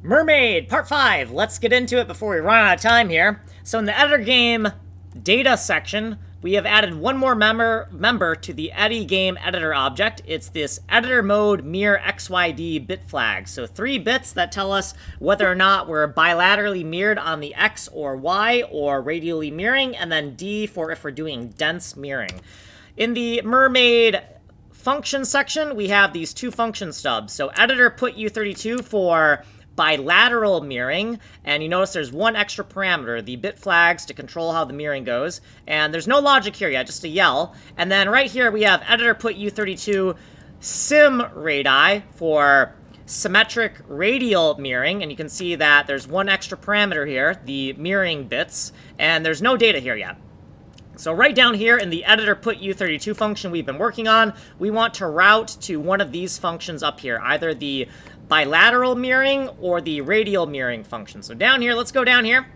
Mermaid, part 5. Let's get into it before we run out of time here. So in the editor game data section, we have added one more member to the Eddy game editor object. It's this editor mode mirror XYD bit flag. So 3 bits that tell us whether or not we're bilaterally mirrored on the X or Y or radially mirroring, and then D for if we're doing dense mirroring. In the Mermaid function section, we have these 2 function stubs. So editor put U32 for bilateral mirroring, and you notice there's one extra parameter, the bit flags, to control how the mirroring goes, and there's no logic here yet, just a yell. And then right here we have editor put U32 sim radii for symmetric radial mirroring, and you can see that there's one extra parameter here, the mirroring bits, and there's no data here yet. So right down here in the editor put U32 function we've been working on, we want to route to one of these functions up here, either the bilateral mirroring or the radial mirroring function. So down here, let's go down here,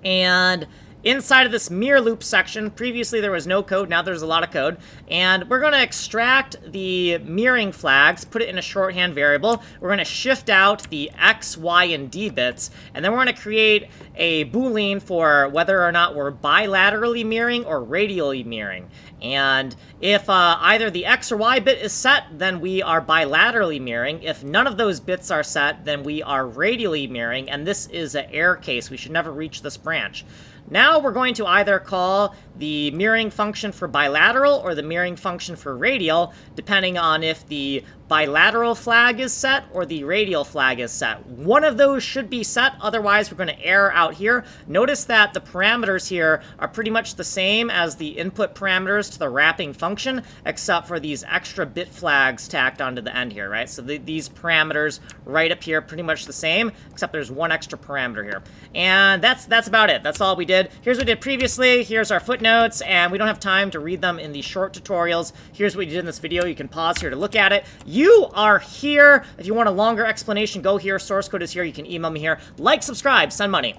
and inside of this mirror loop section, previously there was no code, now there's a lot of code, and we're going to extract the mirroring flags, put it in a shorthand variable. We're going to shift out the X, Y, and D bits, and then we're going to create a boolean for whether or not we're bilaterally mirroring or radially mirroring. And if either the X or Y bit is set, then we are bilaterally mirroring. If none of those bits are set, then we are radially mirroring, and this is an error case. We should never reach this branch. Now we're going to either call the mirroring function for bilateral or the mirroring function for radial, depending on if the bilateral flag is set or the radial flag is set. One of those should be set, otherwise we're going to error out here. Notice that the parameters here are pretty much the same as the input parameters to the wrapping function, except for these extra bit flags tacked onto the end here, right? So these parameters right up here, pretty much the same, except there's one extra parameter here. And that's about it. That's all we did. Here's what we did previously. Here's our footnotes, and we don't have time to read them in the short tutorials. Here's what we did in this video. You can pause here to look at it. You are here. If you want a longer explanation, go here. Source code is here. You can email me here. Like, subscribe, send money.